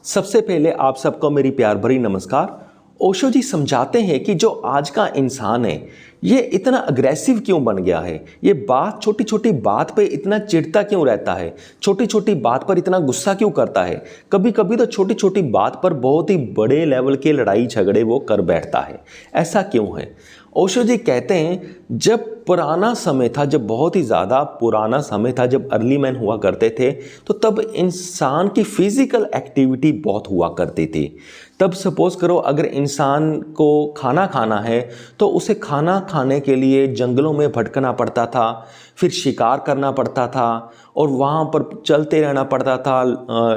सबसे पहले आप सबको मेरी प्यार भरी नमस्कार। ओशो जी समझाते हैं कि जो आज का इंसान है ये इतना अग्रेसिव क्यों बन गया है, ये बात छोटी छोटी बात पे इतना चिढ़ता क्यों रहता है, छोटी छोटी बात पर इतना गुस्सा क्यों करता है, कभी कभी तो छोटी छोटी बात पर बहुत ही बड़े लेवल के लड़ाई झगड़े वो कर बैठता है। ऐसा क्यों है? ओशो जी कहते हैं जब पुराना समय था, जब बहुत ही ज़्यादा पुराना समय था, जब अर्ली मैन हुआ करते थे तो तब इंसान की फिजिकल एक्टिविटी बहुत हुआ करती थी। तब सपोज करो अगर इंसान को खाना खाना है तो उसे खाना खाने के लिए जंगलों में भटकना पड़ता था, फिर शिकार करना पड़ता था और वहाँ पर चलते रहना पड़ता था,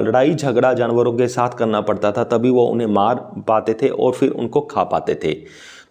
लड़ाई झगड़ा जानवरों के साथ करना पड़ता था, तभी वो उन्हें मार पाते थे और फिर उनको खा पाते थे।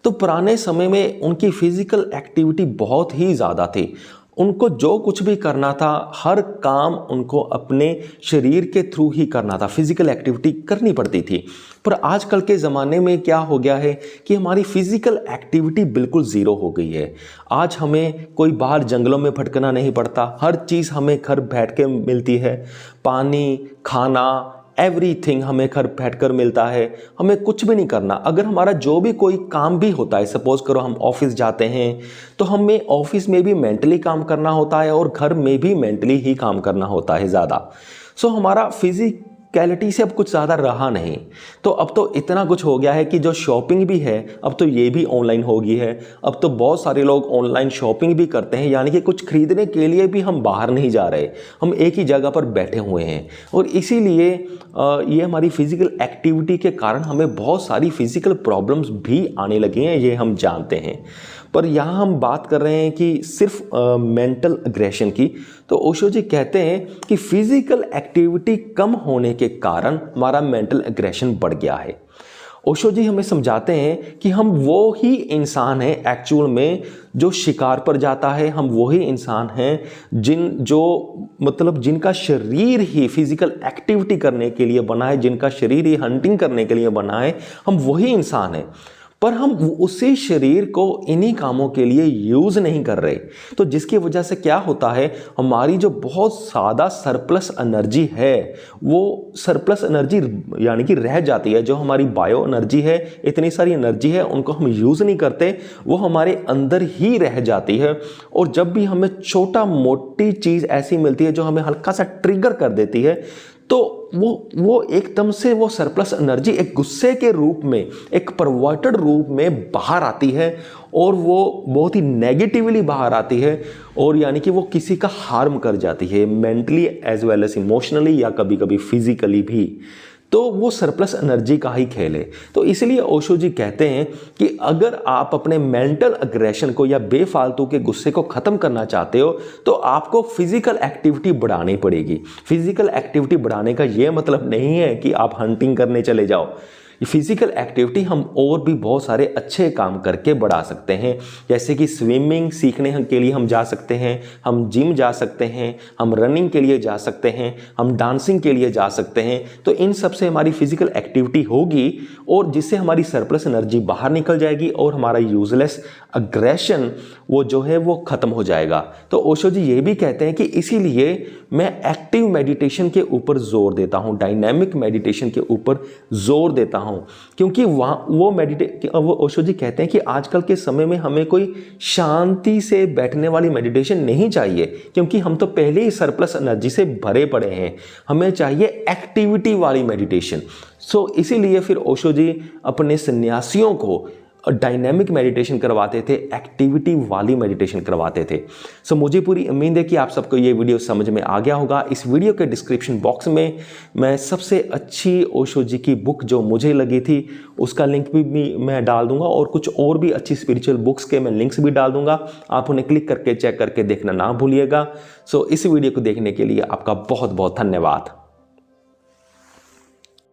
तो पुराने समय में उनकी फिजिकल एक्टिविटी बहुत ही ज़्यादा थी। उनको जो कुछ भी करना था हर काम उनको अपने शरीर के थ्रू ही करना था, फिजिकल एक्टिविटी करनी पड़ती थी। पर आजकल के ज़माने में क्या हो गया है कि हमारी फिजिकल एक्टिविटी बिल्कुल ज़ीरो हो गई है। आज हमें कोई बाहर जंगलों में भटकना नहीं पड़ता, हर चीज़ हमें घर बैठ के मिलती है। पानी, खाना, एवरीथिंग हमें घर बैठकर मिलता है, हमें कुछ भी नहीं करना। अगर हमारा जो भी कोई काम भी होता है, सपोज करो हम ऑफिस जाते हैं तो हमें ऑफिस में भी मेंटली काम करना होता है और घर में भी मेंटली ही काम करना होता है ज़्यादा। सो हमारा फिजिकलिटी से अब कुछ ज़्यादा रहा नहीं। तो अब तो इतना कुछ हो गया है कि जो शॉपिंग भी है अब तो ये भी ऑनलाइन हो गई है। अब तो बहुत सारे लोग ऑनलाइन शॉपिंग भी करते हैं, यानी कि कुछ खरीदने के लिए भी हम बाहर नहीं जा रहे, हम एक ही जगह पर बैठे हुए हैं। और इसीलिए ये हमारी फिजिकल एक्टिविटी के कारण हमें बहुत सारी फिजिकल प्रॉब्लम्स भी आने लगी हैं, ये हम जानते हैं। पर यहाँ हम बात कर रहे हैं कि सिर्फ मेंटल अग्रेशन की। तो ओशो जी कहते हैं कि फिजिकल एक्टिविटी कम होने के कारण हमारा मेंटल अग्रेशन बढ़ गया है। ओशो जी हमें समझाते हैं कि हम वो ही इंसान हैं एक्चुअल में जो शिकार पर जाता है, हम वही इंसान हैं जिनका शरीर ही फिजिकल एक्टिविटी करने के लिए बना है, जिनका शरीर ही हंटिंग करने के लिए बना है, हम वही इंसान हैं। पर हम उसी शरीर को इन्हीं कामों के लिए यूज़ नहीं कर रहे। तो जिसकी वजह से क्या होता है, हमारी जो बहुत ज़्यादा सरप्लस एनर्जी है वो सरप्लस एनर्जी यानी कि रह जाती है। जो हमारी बायो एनर्जी है, इतनी सारी एनर्जी है, उनको हम यूज़ नहीं करते, वो हमारे अंदर ही रह जाती है। और जब भी हमें छोटा मोटी चीज़ ऐसी मिलती है जो हमें हल्का सा ट्रिगर कर देती है तो वो एकदम से वो सरप्लस एनर्जी एक गुस्से के रूप में, एक परवर्टेड रूप में बाहर आती है और वो बहुत ही नेगेटिवली बाहर आती है और यानी कि वो किसी का हार्म कर जाती है, mentally as well as emotionally या कभी कभी फिजिकली भी। तो वो सरप्लस एनर्जी का ही खेल है। तो इसलिए ओशो जी कहते हैं कि अगर आप अपने मेंटल अग्रेशन को या बेफालतू के गुस्से को ख़त्म करना चाहते हो तो आपको फिजिकल एक्टिविटी बढ़ानी पड़ेगी। फिजिकल एक्टिविटी बढ़ाने का ये मतलब नहीं है कि आप हंटिंग करने चले जाओ। फिजिकल एक्टिविटी हम और भी बहुत सारे अच्छे काम करके बढ़ा सकते हैं, जैसे कि स्विमिंग सीखने के लिए हम जा सकते हैं, हम जिम जा सकते हैं, हम रनिंग के लिए जा सकते हैं, हम डांसिंग के लिए जा सकते हैं। तो इन सब से हमारी फिजिकल एक्टिविटी होगी और जिससे हमारी सरप्लस एनर्जी बाहर निकल जाएगी और हमारा यूजलेस अग्रेशन वो जो है वो ख़त्म हो जाएगा। तो ओशो जी ये भी कहते हैं कि इसीलिए मैं एक्टिव मेडिटेशन के ऊपर जोर देता हूँ, डायनामिक मेडिटेशन के ऊपर जोर देता हूँ, क्योंकि वो ओशो जी कहते हैं कि आजकल के समय में हमें कोई शांति से बैठने वाली मेडिटेशन नहीं चाहिए, क्योंकि हम तो पहले ही सरप्लस एनर्जी से भरे पड़े हैं। हमें चाहिए एक्टिविटी वाली मेडिटेशन। सो इसीलिए फिर ओशो जी अपने सन्यासियों को डायनेमिक मेडिटेशन करवाते थे, एक्टिविटी वाली मेडिटेशन करवाते थे। सो मुझे पूरी उम्मीद है कि आप सबको ये वीडियो समझ में आ गया होगा। इस वीडियो के डिस्क्रिप्शन बॉक्स में मैं सबसे अच्छी ओशो जी की बुक जो मुझे लगी थी उसका लिंक भी मैं डाल दूंगा और कुछ और भी अच्छी स्पिरिचुअल बुक्स के मैं लिंक्स भी डाल दूंगा। आप उन्हें क्लिक करके चेक करके देखना ना भूलिएगा। सो इस वीडियो को देखने के लिए आपका बहुत बहुत धन्यवाद।